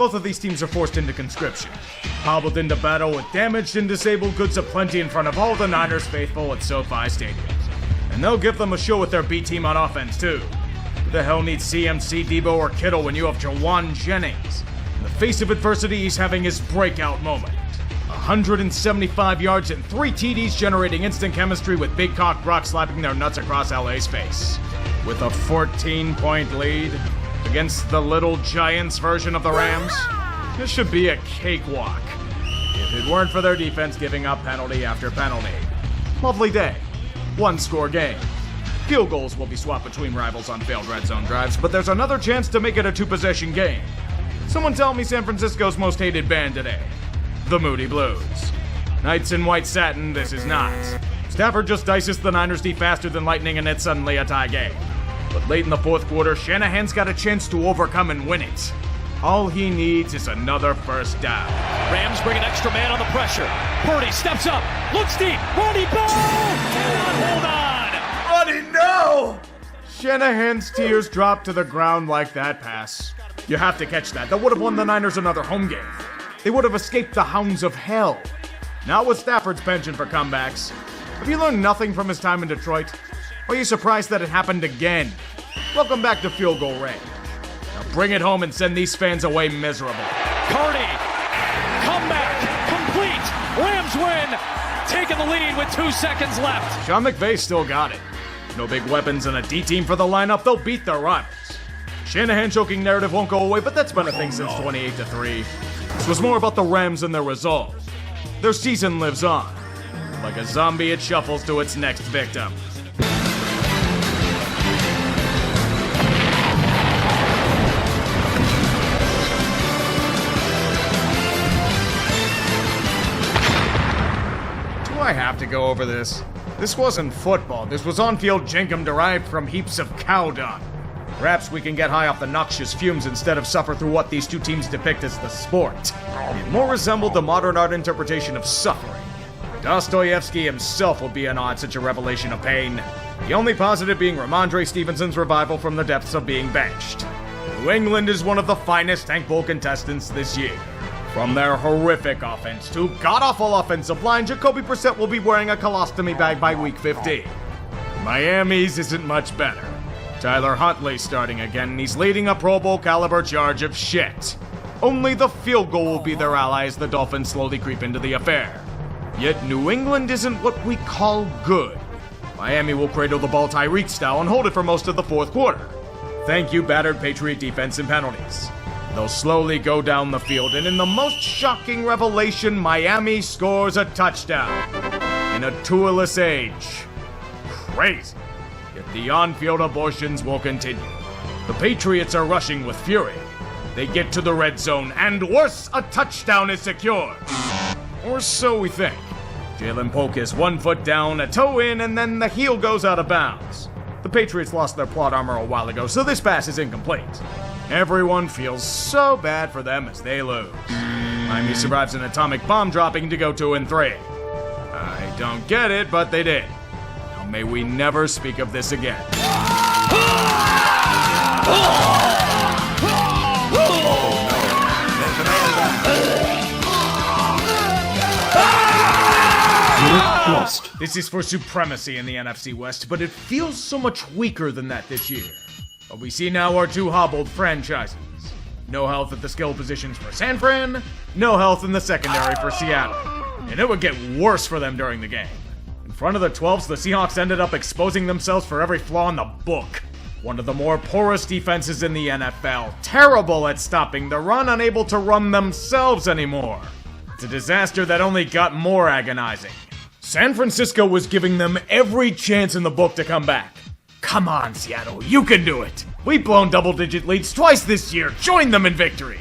both of these teams are forced into conscription, hobbled into battle with damaged and disabled goods aplenty in front of all the Niners faithful at SoFi Stadium. And they'll give them a show with their B team on offense, too. Who the hell needs CMC, Debo, or Kittle when you have Jawan Jennings? In the face of adversity, he's having his breakout moment. 175 yards and 3 TDs generating instant chemistry with Big Cock Brock slapping their nuts across LA's face. With a 14-point lead against the Little Giants version of the Rams, this should be a cakewalk. If it weren't for their defense giving up penalty after penalty. Lovely day. One-score game. Field goals will be swapped between rivals on failed red zone drives, but there's another chance to make it a 2-possession game. Someone tell me San Francisco's most hated band today. The Moody Blues. Knights in white satin, this is not. Stafford just dices the Niners D faster than lightning and it's suddenly a tie game. But late in the fourth quarter, Shanahan's got a chance to overcome and win it. All he needs is another first down. Rams bring an extra man on the pressure. Purdy steps up, looks deep, Purdy ball! Hold on! Purdy, no! Shanahan's tears dropped to the ground like that pass. You have to catch that. That would have won the Niners another home game. They would have escaped the hounds of hell. Not with Stafford's penchant for comebacks. Have you learned nothing from his time in Detroit? Or are you surprised that it happened again? Welcome back to field goal range. Now bring it home and send these fans away miserable. Carney, comeback, complete, Rams win, taking the lead with 2 seconds left. Sean McVay still got it. No big weapons and a D team for the lineup, they'll beat their rivals. Shanahan choking narrative won't go away, but that's been a thing since 28-3. This was more about the Rams and their resolve. Their season lives on. Like a zombie, it shuffles to its next victim. Do I have to go over this? This wasn't football. This was on-field jankum derived from heaps of cow dung. Perhaps we can get high off the noxious fumes instead of suffer through what these two teams depict as the sport. It more resembled the modern art interpretation of suffering. Dostoevsky himself would be in awe at such a revelation of pain. The only positive being Ramondre Stevenson's revival from the depths of being benched. New England is one of the finest Tank Bowl contestants this year. From their horrific offense to god-awful offensive line, Jacoby Brissett will be wearing a colostomy bag by week 15. Miami's isn't much better. Tyler Huntley starting again, and he's leading a Pro Bowl caliber charge of shit. Only the field goal will be their ally as the Dolphins slowly creep into the affair. Yet New England isn't what we call good. Miami will cradle the ball Tyreek style and hold it for most of the fourth quarter. Thank you, battered Patriot defense and penalties. They'll slowly go down the field, and in the most shocking revelation, Miami scores a touchdown. In a tourless age. Crazy. Yet the on-field abortions will continue. The Patriots are rushing with fury. They get to the red zone, and worse, a touchdown is secured. Or so we think. Jalen Polk is 1 foot down, a toe in, and then the heel goes out of bounds. The Patriots lost their plot armor a while ago, so this pass is incomplete. Everyone feels so bad for them as they lose. Miami survives an atomic bomb dropping to go 2-3. I don't get it, but they did. Now may we never speak of this again. Lost. This is for supremacy in the NFC West, but it feels so much weaker than that this year. What we see now are two hobbled franchises. No health at the skill positions for San Fran, no health in the secondary for Seattle. And it would get worse for them during the game. In front of the 12s, the Seahawks ended up exposing themselves for every flaw in the book. One of the more porous defenses in the NFL, terrible at stopping the run, unable to run themselves anymore. It's a disaster that only got more agonizing. San Francisco was giving them every chance in the book to come back. Come on, Seattle, you can do it! We've blown double-digit leads twice this year, join them in victory!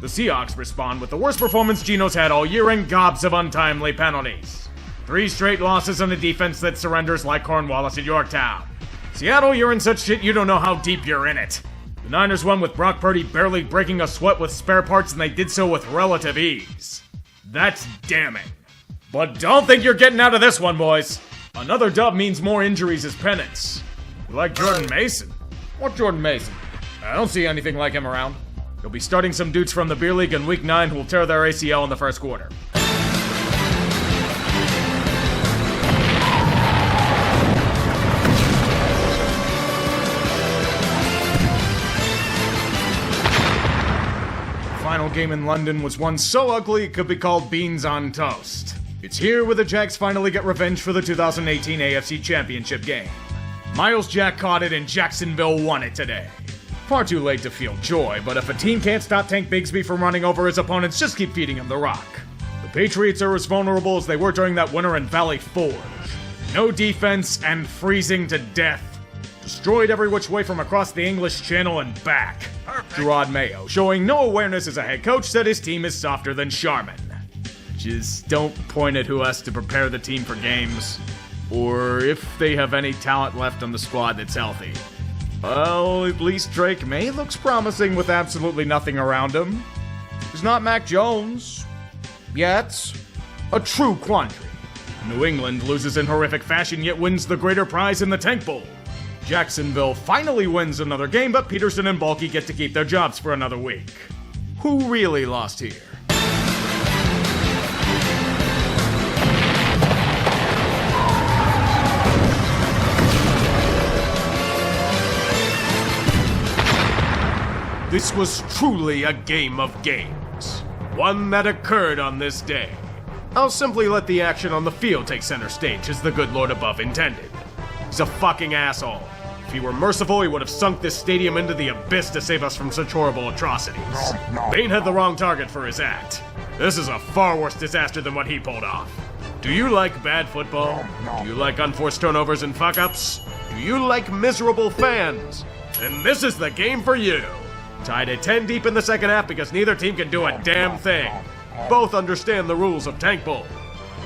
The Seahawks respond with the worst performance Geno's had all year and gobs of untimely penalties. 3 straight losses on a defense that surrenders like Cornwallis at Yorktown. Seattle, you're in such shit you don't know how deep you're in it. The Niners won with Brock Purdy barely breaking a sweat with spare parts, and they did so with relative ease. That's damning. But don't think you're getting out of this one, boys. Another dub means more injuries as penance. You like Jordan Mason? What Jordan Mason? I don't see anything like him around. He'll be starting some dudes from the beer league in week 9 who will tear their ACL in the first quarter. Final game in London was one so ugly it could be called beans on toast. It's here where the Jags finally get revenge for the 2018 AFC Championship game. Miles Jack caught it and Jacksonville won it today. Far too late to feel joy, but if a team can't stop Tank Bigsby from running over his opponents, just keep feeding him the rock. The Patriots are as vulnerable as they were during that winter in Valley Forge. No defense and freezing to death. Destroyed every which way from across the English Channel and back. Gerard Mayo, showing no awareness as a head coach, said his team is softer than Charmin. Just don't point at who has to prepare the team for games, or if they have any talent left on the squad that's healthy. Well, at least Drake May looks promising with absolutely nothing around him. He's not Mac Jones. Yet. A true quandary. New England loses in horrific fashion yet wins the greater prize in the Tank Bowl. Jacksonville finally wins another game, but Peterson and Balky get to keep their jobs for another week. Who really lost here? This was truly a game of games. One that occurred on this day. I'll simply let the action on the field take center stage as the good Lord above intended. He's a fucking asshole. If he were merciful, he would have sunk this stadium into the abyss to save us from such horrible atrocities. Bane had the wrong target for his act. This is a far worse disaster than what he pulled off. Do you like bad football? Do you like unforced turnovers and fuck-ups? Do you like miserable fans? Then this is the game for you. Tied at 10 deep in the second half because neither team can do a damn thing. Both understand the rules of Tank Bowl.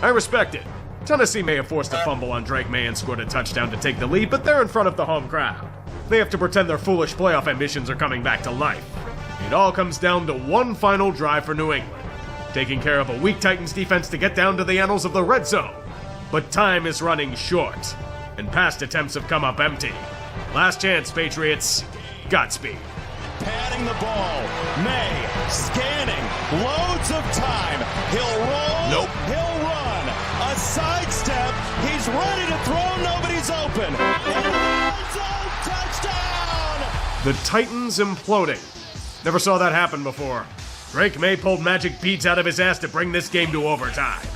I respect it. Tennessee may have forced a fumble on Drake May and scored a touchdown to take the lead, but they're in front of the home crowd. They have to pretend their foolish playoff ambitions are coming back to life. It all comes down to one final drive for New England, taking care of a weak Titans defense to get down to the annals of the red zone. But time is running short, and past attempts have come up empty. Last chance, Patriots. Godspeed. Patting the ball. May scanning. Loads of time. He'll roll. Nope. He'll run. A sidestep. He's ready to throw. Nobody's open. Touchdown! The Titans imploding. Never saw that happen before. Drake May pulled magic beads out of his ass to bring this game to overtime.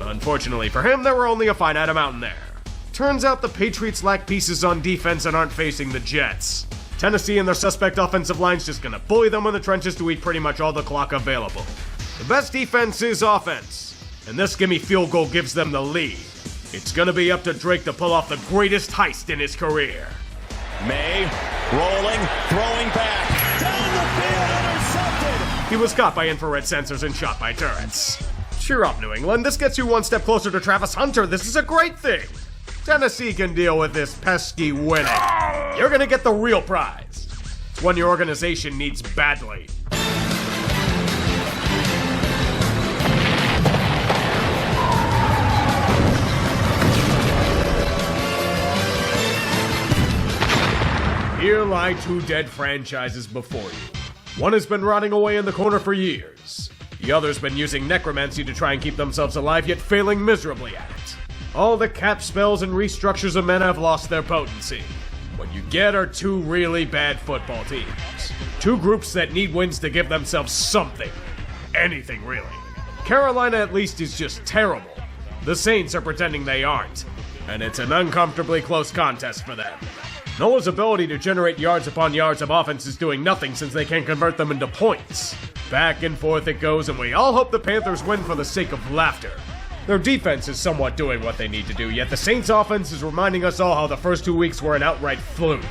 Unfortunately for him, there were only a finite amount in there. Turns out the Patriots lack pieces on defense and aren't facing the Jets. Tennessee and their suspect offensive line's just gonna bully them in the trenches to eat pretty much all the clock available. The best defense is offense, and this gimme field goal gives them the lead. It's gonna be up to Drake to pull off the greatest heist in his career. May rolling, throwing back, down the field, intercepted. He was caught by infrared sensors and shot by turrets. Cheer up, New England. This gets you one step closer to Travis Hunter. This is a great thing. Tennessee can deal with this pesky winning. You're gonna get the real prize. It's one your organization needs badly. Here lie two dead franchises before you. One has been rotting away in the corner for years. The other's been using necromancy to try and keep themselves alive, yet failing miserably at it. All the cap spells and restructures of men have lost their potency. What you get are two really bad football teams. Two groups that need wins to give themselves something. Anything, really. Carolina, at least, is just terrible. The Saints are pretending they aren't. And it's an uncomfortably close contest for them. Nola's ability to generate yards upon yards of offense is doing nothing since they can't convert them into points. Back and forth it goes, and we all hope the Panthers win for the sake of laughter. Their defense is somewhat doing what they need to do, yet the Saints' offense is reminding us all how the first 2 weeks were an outright fluke.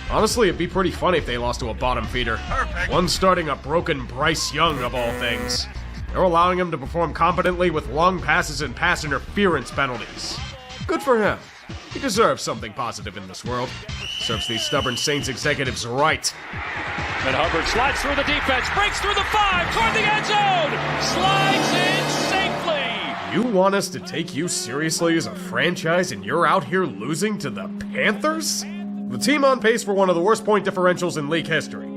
Honestly, it'd be pretty funny if they lost to a bottom feeder. Perfect. One starting a broken Bryce Young, of all things. They're allowing him to perform competently with long passes and pass interference penalties. Good for him. He deserves something positive in this world. Serves these stubborn Saints executives right. And Hubbard slides through the defense, breaks through the 5, toward the end zone, slides in safely. You want us to take you seriously as a franchise and you're out here losing to the Panthers? The team on pace for one of the worst point differentials in league history.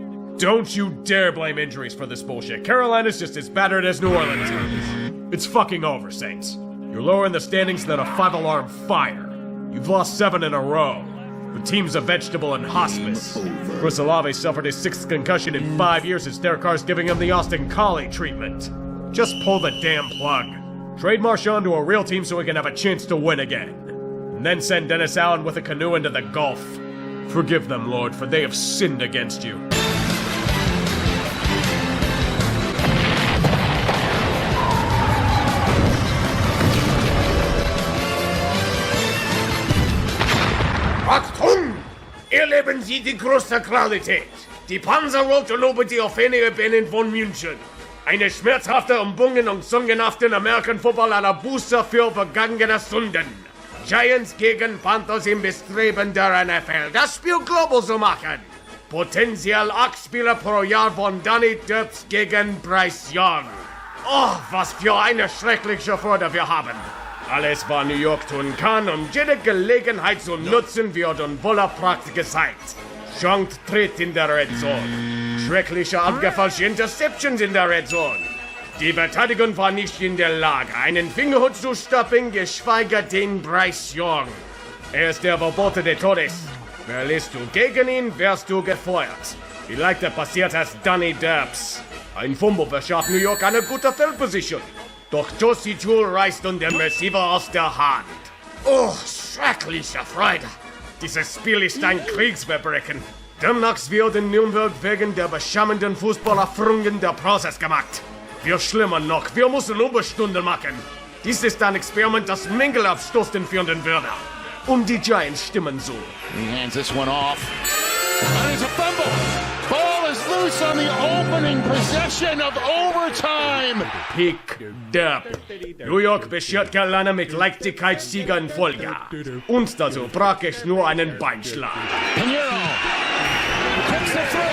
Don't you dare blame injuries for this bullshit. Carolina's just as battered as New Orleans is. It's fucking over, Saints. You're lower in the standings than a 5-alarm fire. You've lost 7 in a row. The team's a vegetable in hospice. Chris Olave suffered his 6th concussion in 5 years as Derek Carr's giving him the Austin Collie treatment. Just pull the damn plug. Trade Marshawn to a real team so he can have a chance to win again. And then send Dennis Allen with a canoe into the Gulf. Forgive them, Lord, for they have sinned against you. Achtung! Erleben Sie die größte Qualität. Die Panzerrote über die Aufnehmungen von München. Eine schmerzhafte Umbungen und sungenhaften American Football aller Buße für vergangene Sünden. Giants gegen Panthers im Bestreben der NFL, das Spiel global zu machen. Potenziell 8 Spieler pro Jahr von Danny Dubs gegen Bryce Young. Oh, was für eine schreckliche Freude wir haben. Alles, was New York tun kann, jede Gelegenheit zu nutzen, wird und voller Praktik Zeit. Young tritt in der Red Zone. Schreckliche abgefälschte Interceptions in der Red Zone. Die Verteidigung war nicht in der Lage, einen Fingerhut zu stoppen, geschweige den Bryce Young. Er ist der verbotene Todes. Verlierst du gegen ihn, wärst du gefeuert. Vielleicht passiert es Danny Dubs. Ein Fumble verschafft New York eine gute Feldposition. Doch Josie Jewell reißt und dem Receiver aus der Hand. Oh, schreckliche Freude. Dieses Spiel ist ein Kriegsverbrechen. Demnach wird in Nürnberg wegen der beschämenden Fußballerführungen der Prozess gemacht. Viel schlimmer noch, wir müssen Überstunden machen. Dies ist ein Experiment, das Mängel aufstoßen führen würde. Und die Giants stimmen zu. He hands this one off. And it's a fumble. Ball is loose on the opening possession of overtime. Picked up. New York beschert Carolina mit Leichtigkeitssieger in Folge. Und dazu brach ich nur einen Beinschlag. Pinheiro takes the throw.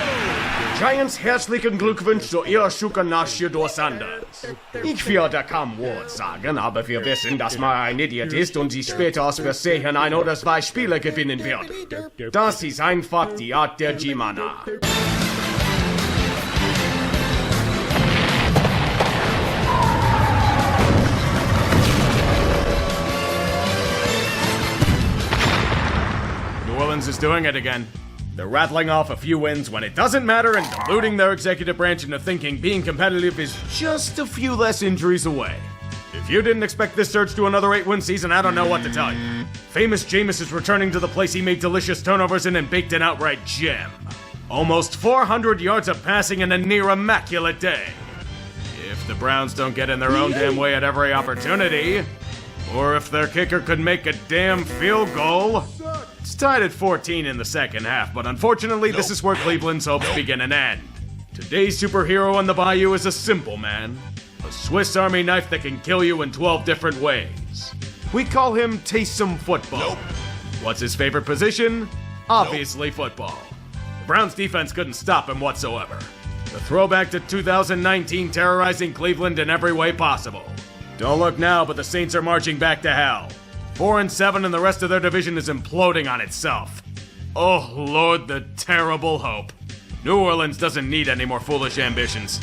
Giants herzlichen Glückwunsch zu ihrer Schukenasche durch Sanders. Ich werde kein Wort sagen, aber wir wissen, dass man ein Idiot ist und sie später aus Versehen 1 oder 2 Spiele gewinnen wird. Das ist einfach die Art der G-Mana. New Orleans is doing it again. They're rattling off a few wins when it doesn't matter and deluding their executive branch into thinking being competitive is just a few less injuries away. If you didn't expect this surge to another 8-win season, I don't know what to tell you. Famous Jameis is returning to the place he made delicious turnovers in and baked an outright gem. Almost 400 yards of passing in a near immaculate day. If the Browns don't get in their own damn way at every opportunity, or if their kicker could make a damn field goal. It's tied at 14 in the second half, but unfortunately this is where Cleveland's hopes begin and end. Today's superhero on the Bayou is a simple man. A Swiss Army knife that can kill you in 12 different ways. We call him Taysom Football. What's his favorite position? Obviously football. The Browns defense couldn't stop him whatsoever. The throwback to 2019 terrorizing Cleveland in every way possible. Don't look now, but the Saints are marching back to hell. 4-7 and the rest of their division is imploding on itself. Oh Lord, the terrible hope. New Orleans doesn't need any more foolish ambitions.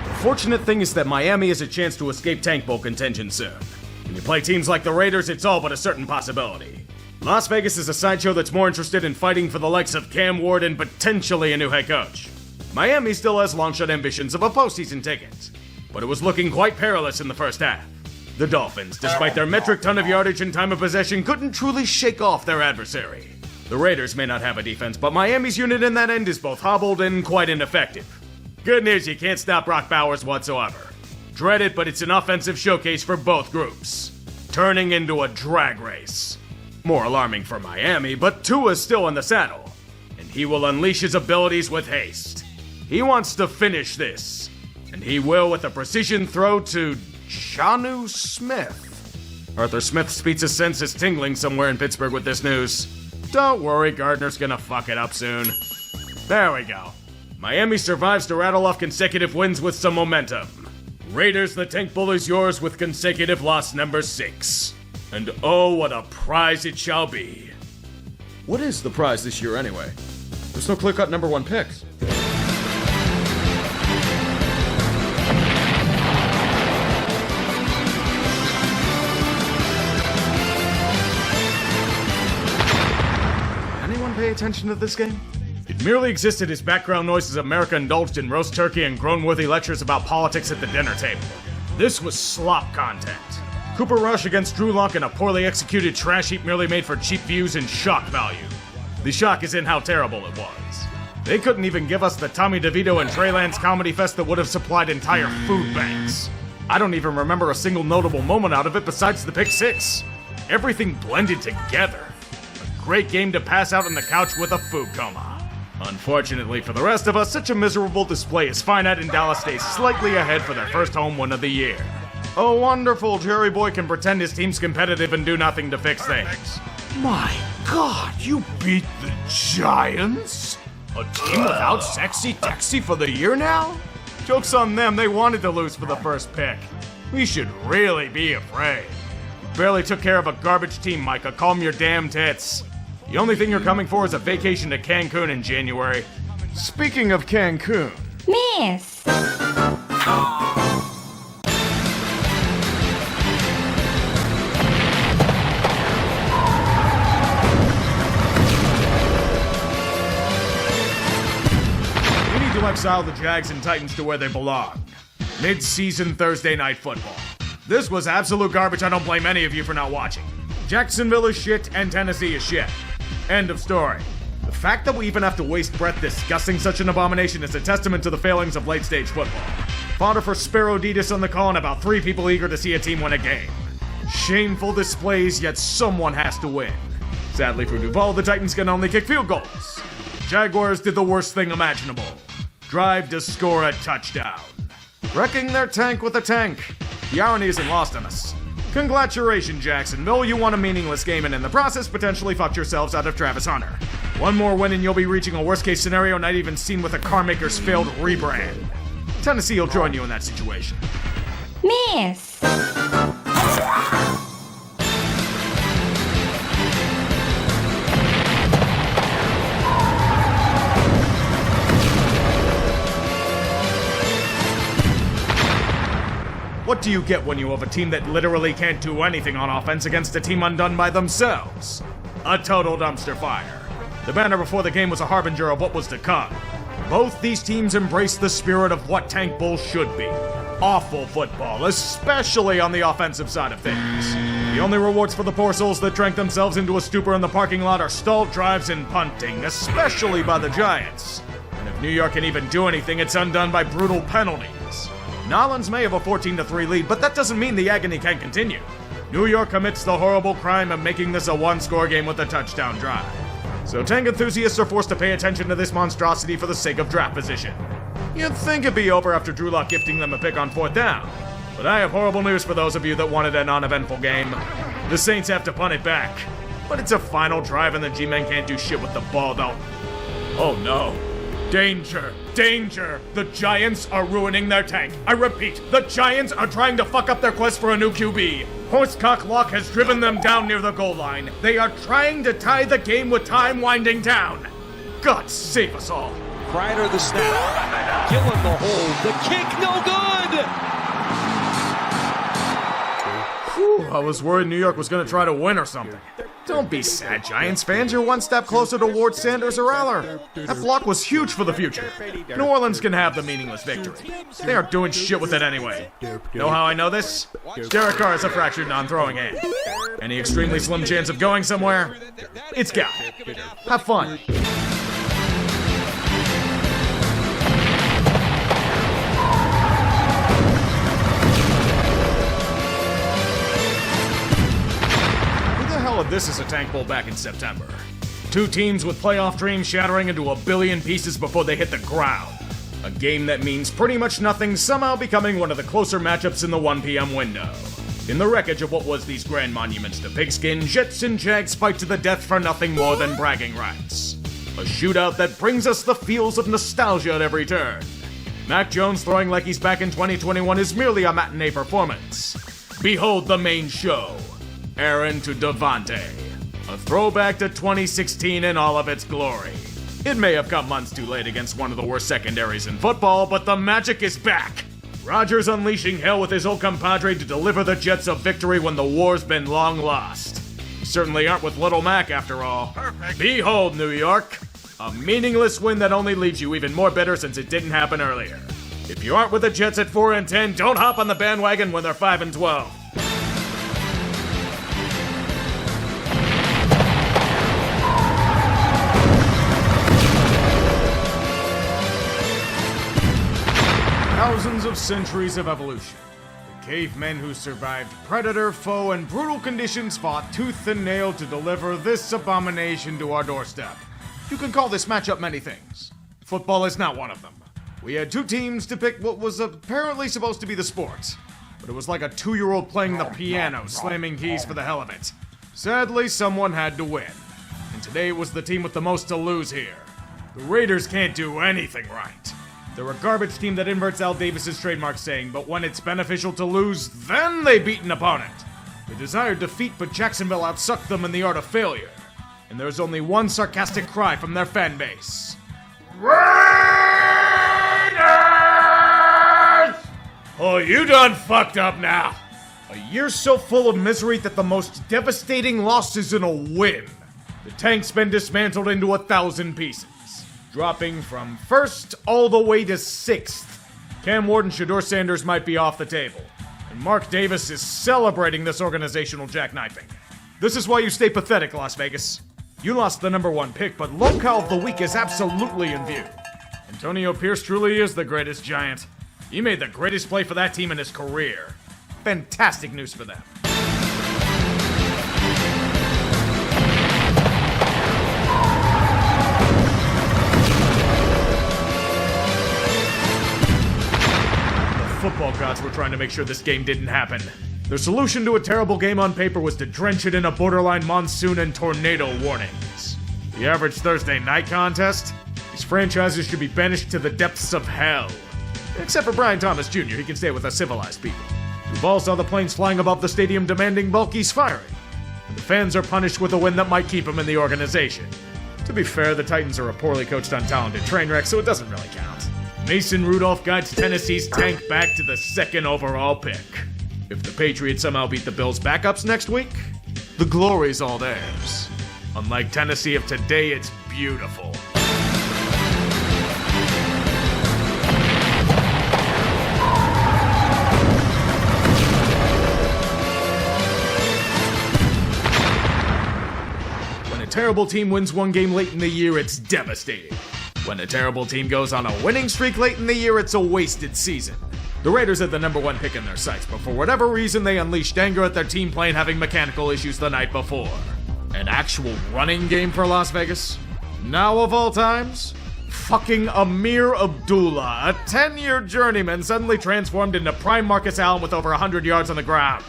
The fortunate thing is that Miami has a chance to escape Tank Bowl contention soon. When you play teams like the Raiders, it's all but a certain possibility. Las Vegas is a sideshow that's more interested in fighting for the likes of Cam Ward and potentially a new head coach. Miami still has long-shot ambitions of a postseason ticket, but it was looking quite perilous in the first half. The Dolphins, despite their metric ton of yardage and time of possession, couldn't truly shake off their adversary. The Raiders may not have a defense, but Miami's unit in that end is both hobbled and quite ineffective. Good news, you can't stop Brock Bowers whatsoever. Dread it, but it's an offensive showcase for both groups, turning into a drag race. More alarming for Miami, but Tua's still in the saddle, and he will unleash his abilities with haste. He wants to finish this, and he will with a precision throw to Jonnu Smith. Arthur Smith's pizza sense is tingling somewhere in Pittsburgh with this news. Don't worry, Gardner's gonna fuck it up soon. There we go. Miami survives to rattle off consecutive wins with some momentum. Raiders, the Tank Bull is yours with consecutive loss number 6. And oh, what a prize it shall be. What is the prize this year anyway? There's no clear-cut number 1 picks. Anyone pay attention to this game? It merely existed as background noise as America indulged in roast turkey and groan-worthy lectures about politics at the dinner table. This was slop content. Cooper Rush against Drew Lock in a poorly executed trash heap merely made for cheap views and shock value. The shock is in how terrible it was. They couldn't even give us the Tommy DeVito and Trey Lance comedy fest that would have supplied entire food banks. I don't even remember a single notable moment out of it besides the pick 6. Everything blended together. A great game to pass out on the couch with a food coma. Unfortunately for the rest of us, such a miserable display as Finite and Dallas stay slightly ahead for their first home win of the year. Oh, wonderful, Jerry Boy can pretend his team's competitive and do nothing to fix things. My God, you beat the Giants? A team without Sexy Texy for the year now? Joke's on them, they wanted to lose for the first pick. We should really be afraid. You barely took care of a garbage team, Micah. Calm your damn tits. The only thing you're coming for is a vacation to Cancun in January. Speaking of Cancun... Miss! We need to exile the Jags and Titans to where they belong. Mid-season Thursday night football. This was absolute garbage. I don't blame any of you for not watching. Jacksonville is shit and Tennessee is shit. End of story. The fact that we even have to waste breath discussing such an abomination is a testament to the failings of late-stage football. Fodder for Sparrowditas on the call and about 3 people eager to see a team win a game. Shameful displays, yet someone has to win. Sadly for Duval, the Titans can only kick field goals. Jaguars did the worst thing imaginable. Drive to score a touchdown. Wrecking their tank with a tank. The irony isn't lost on us. Congratulations, Jacksonville. You won a meaningless game and in the process potentially fucked yourselves out of Travis Hunter. One more win and you'll be reaching a worst-case scenario not even seen with a carmaker's failed rebrand. Tennessee will join you in that situation. Miss! What do you get when you have a team that literally can't do anything on offense against a team undone by themselves? A total dumpster fire. The banner before the game was a harbinger of what was to come. Both these teams embraced the spirit of what Tank Bull should be. Awful football, especially on the offensive side of things. The only rewards for the poor souls that drank themselves into a stupor in the parking lot are stalled drives and punting, especially by the Giants. And if New York can even do anything, it's undone by brutal penalties. Nolans may have a 14-3 lead, but that doesn't mean the agony can't continue. New York commits the horrible crime of making this a one-score game with a touchdown drive. So Tank enthusiasts are forced to pay attention to this monstrosity for the sake of draft position. You'd think it'd be over after Drew Lock gifting them a pick on 4th down. But I have horrible news for those of you that wanted a non-eventful game. The Saints have to punt it back. But it's a final drive and the G-Men can't do shit with the ball, though. Oh no. Danger! Danger! The Giants are ruining their tank. I repeat, the Giants are trying to fuck up their quest for a new QB. Horsecock Lock has driven them down near the goal line. They are trying to tie the game with time winding down. God save us all. Kreider the snap. Gillen the hold. The kick no good. Whew, I was worried New York was going to try to win or something. Don't be sad, Giants fans. You're one step closer to Ward, Sanders, or Eller. That block was huge for the future. New Orleans can have the meaningless victory. They aren't doing shit with it anyway. Know how I know this? Derek Carr has a fractured non-throwing hand. Any extremely slim chance of going somewhere? It's got. Have fun. This is a Tank Bowl back in September. 2 teams with playoff dreams shattering into a billion pieces before they hit the ground. A game that means pretty much nothing somehow becoming one of the closer matchups in the 1 p.m. window. In the wreckage of what was these grand monuments to pigskin, Jets and Jags fight to the death for nothing more than bragging rights. A shootout that brings us the feels of nostalgia at every turn. Mac Jones throwing like he's back in 2021 is merely a matinee performance. Behold the main show. Aaron to Devontae. A throwback to 2016 in all of its glory. It may have come months too late against one of the worst secondaries in football, but the magic is back. Rodgers unleashing hell with his old compadre to deliver the Jets a victory when the war's been long lost. You certainly aren't with Little Mac after all. Perfect. Behold, New York. A meaningless win that only leaves you even more bitter since it didn't happen earlier. If you aren't with the Jets at 4-10, don't hop on the bandwagon when they're 5-12. Thousands of centuries of evolution. The cavemen who survived predator, foe, and brutal conditions fought tooth and nail to deliver this abomination to our doorstep. You can call this matchup many things. Football is not one of them. We had two teams to pick what was apparently supposed to be the sport, but it was like a 2-year-old playing the piano, slamming keys for the hell of it. Sadly, someone had to win, and today it was the team with the most to lose here. The Raiders can't do anything right. They're a garbage team that inverts Al Davis's trademark saying, but when it's beneficial to lose, then they beat an opponent. They desired defeat, but Jacksonville outsucked them in the art of failure. And there's only one sarcastic cry from their fan base. Raiders! Oh, you done fucked up now. A year so full of misery that the most devastating loss is in a win. The tank's been dismantled into 1,000 pieces, dropping from first all the way to 6th. Cam Ward and Shedeur Sanders might be off the table, and Mark Davis is celebrating this organizational jackknifing. This is why you stay pathetic, Las Vegas. You lost the number 1 pick, but locale of the week is absolutely in view. Antonio Pierce truly is the greatest Giant. He made the greatest play for that team in his career. Fantastic news for them. The football gods were trying to make sure this game didn't happen. Their solution to a terrible game on paper was to drench it in a borderline monsoon and tornado warnings. The average Thursday night contest? These franchises should be banished to the depths of hell. Except for Brian Thomas Jr., he can stay with us civilized people. Duval saw the planes flying above the stadium demanding Bulky's firing. And the fans are punished with a win that might keep him in the organization. To be fair, the Titans are a poorly coached, untalented train wreck, so it doesn't really count. Mason Rudolph guides Tennessee's tank back to the 2nd overall pick. If the Patriots somehow beat the Bills' backups next week, the glory's all theirs. Unlike Tennessee of today, it's beautiful. When a terrible team wins one game late in the year, it's devastating. When a terrible team goes on a winning streak late in the year, it's a wasted season. The Raiders had the number 1 pick in their sights, but for whatever reason, they unleashed anger at their team plane having mechanical issues the night before. An actual running game for Las Vegas? Now of all times? Fucking Amir Abdullah, a 10-year journeyman suddenly transformed into prime Marcus Allen with over 100 yards on the ground.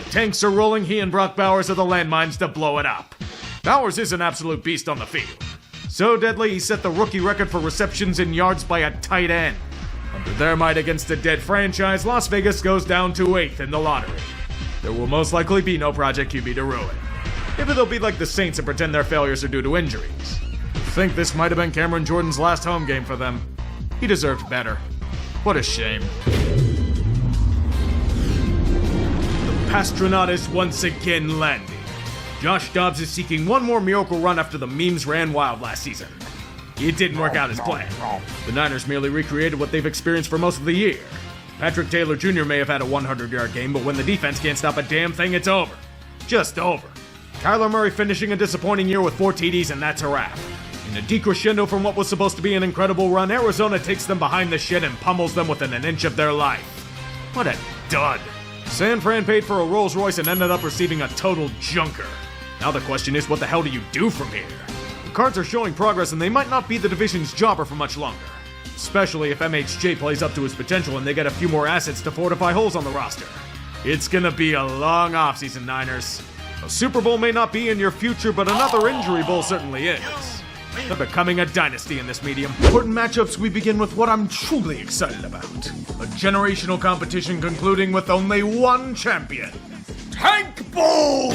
The tanks are rolling, he and Brock Bowers are the landmines to blow it up. Bowers is an absolute beast on the field. So deadly, he set the rookie record for receptions and yards by a tight end. Under their might against a dead franchise, Las Vegas goes down to 8th in the lottery. There will most likely be no Project QB to ruin. Maybe they'll be like the Saints and pretend their failures are due to injuries. I think this might have been Cameron Jordan's last home game for them. He deserved better. What a shame. The Pastronaut is once again landing. Josh Dobbs is seeking one more miracle run after the memes ran wild last season. It didn't work out as planned. The Niners merely recreated what they've experienced for most of the year. Patrick Taylor Jr. may have had a 100-yard game, but when the defense can't stop a damn thing, it's over. Just over. Kyler Murray finishing a disappointing year with 4 TDs, and that's a wrap. In a decrescendo from what was supposed to be an incredible run, Arizona takes them behind the shed and pummels them within an inch of their life. What a dud. San Fran paid for a Rolls Royce and ended up receiving a total junker. Now the question is, what the hell do you do from here? The Cards are showing progress and they might not be the division's jobber for much longer. Especially if MHJ plays up to his potential and they get a few more assets to fortify holes on the roster. It's gonna be a long offseason, Niners. A Super Bowl may not be in your future, but another injury bowl certainly is. They're becoming a dynasty in this medium. Important matchups, we begin with what I'm truly excited about. A generational competition concluding with only one champion. Tank Bull!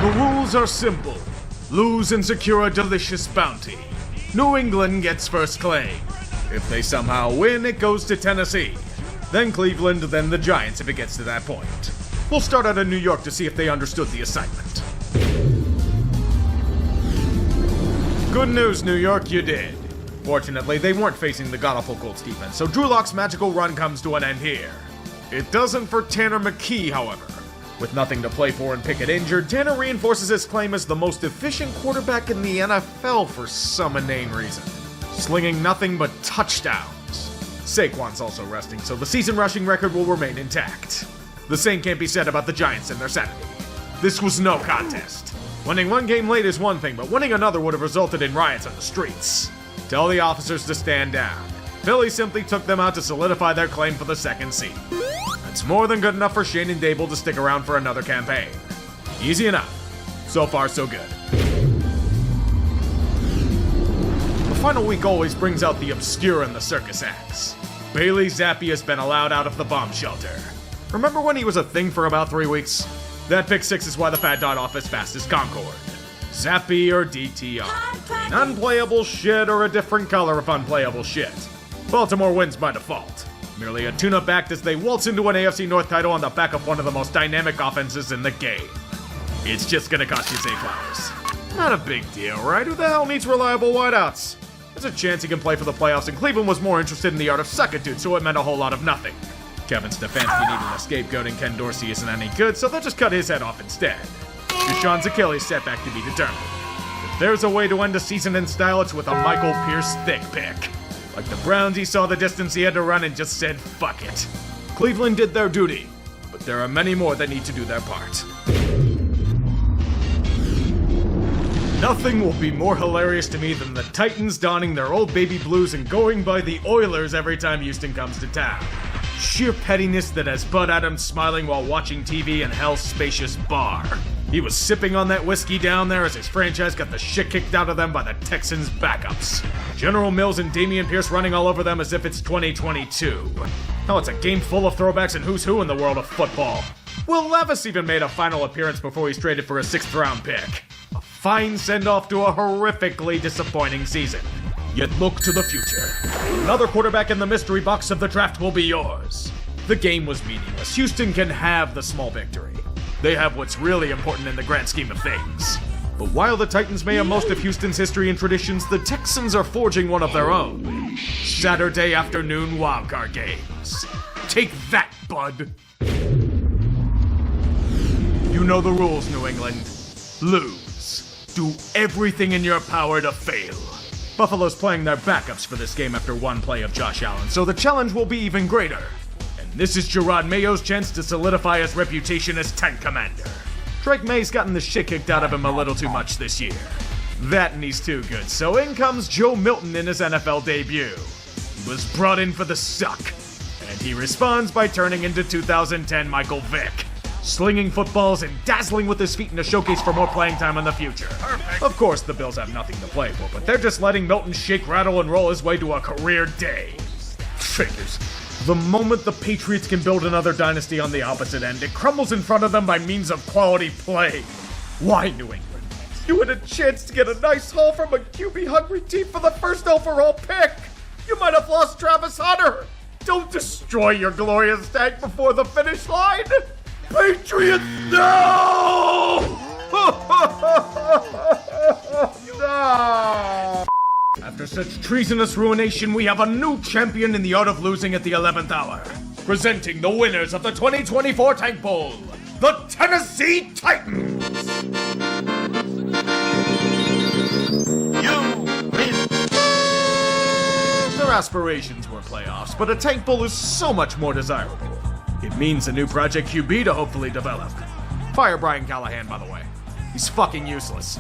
The rules are simple. Lose and secure a delicious bounty. New England gets first claim. If they somehow win, it goes to Tennessee. Then Cleveland, then the Giants if it gets to that point. We'll start out in New York to see if they understood the assignment. Good news, New York, you did. Fortunately, they weren't facing the god-awful Colts defense, so Drew Lock's magical run comes to an end here. It doesn't for Tanner McKee, however. With nothing to play for and Pickett injured, Tanner reinforces his claim as the most efficient quarterback in the NFL for some inane reason, slinging nothing but touchdowns. Saquon's also resting, so the season rushing record will remain intact. The same can't be said about the Giants and their Saturday. This was no contest. Winning one game late is one thing, but winning another would have resulted in riots on the streets. Tell the officers to stand down. Philly simply took them out to solidify their claim for the second seed. It's more than good enough for Shane and Dable to stick around for another campaign. Easy enough. So far, so good. The final week always brings out the obscure and the circus acts. Bailey Zappi has been allowed out of the bomb shelter. Remember when he was a thing for about 3 weeks? That pick 6 is why the fat died off as fast as Concord. Zappi or DTR. An unplayable shit or a different color of unplayable shit. Baltimore wins by default. Merely a tune-up act as they waltz into an AFC North title on the back of one of the most dynamic offenses in the game. It's just gonna cost you Zay Flowers. Not a big deal, right? Who the hell needs reliable wideouts? There's a chance he can play for the playoffs, and Cleveland was more interested in the art of suck-a-dude, so it meant a whole lot of nothing. Kevin Stefanski needing a scapegoat, and Ken Dorsey isn't any good, so they'll just cut his head off instead. Deshaun's Achilles setback to be determined. If there's a way to end a season in style, it's with a Michael Pierce thick pick. Like the Browns, he saw the distance he had to run and just said, fuck it. Cleveland did their duty, but there are many more that need to do their part. Nothing will be more hilarious to me than the Titans donning their old baby blues and going by the Oilers every time Houston comes to town. Sheer pettiness that has Bud Adams smiling while watching TV in Hell's spacious bar. He was sipping on that whiskey down there as his franchise got the shit kicked out of them by the Texans' backups. General Mills and Dameon Pierce running all over them as if it's 2022. Hell, it's a game full of throwbacks and who's who in the world of football. Will Levis even made a final appearance before he's traded for a 6th-round pick. A fine send-off to a horrifically disappointing season. Yet look to the future. Another quarterback in the mystery box of the draft will be yours. The game was meaningless. Houston can have the small victory. They have what's really important in the grand scheme of things. But while the Titans may have most of Houston's history and traditions, the Texans are forging one of their own. Saturday afternoon wildcard games. Take that, bud. You know the rules, New England. Lose. Do everything in your power to fail. Buffalo's playing their backups for this game after one play of Josh Allen, so the challenge will be even greater. And this is Gerard Mayo's chance to solidify his reputation as tank commander. Drake May's gotten the shit kicked out of him a little too much this year. That and he's too good, so in comes Joe Milton in his NFL debut. He was brought in for the suck, and he responds by turning into 2010 Michael Vick. Slinging footballs and dazzling with his feet in a showcase for more playing time in the future. Perfect. Of course, the Bills have nothing to play for, but they're just letting Milton shake, rattle, and roll his way to a career day. Figures. The moment the Patriots can build another dynasty on the opposite end, it crumbles in front of them by means of quality play. Why, New England? You had a chance to get a nice haul from a QB-hungry team for the first overall pick. You might have lost Travis Hunter. Don't destroy your glorious tank before the finish line. Patriots, no! No! After such treasonous ruination, we have a new champion in the art of losing at the 11th hour. Presenting the winners of the 2024 Tank Bowl, the Tennessee Titans! You win! Their aspirations were playoffs, but a Tank Bowl is so much more desirable. It means a new Project QB to hopefully develop. Fire Brian Callahan, by the way. He's fucking useless.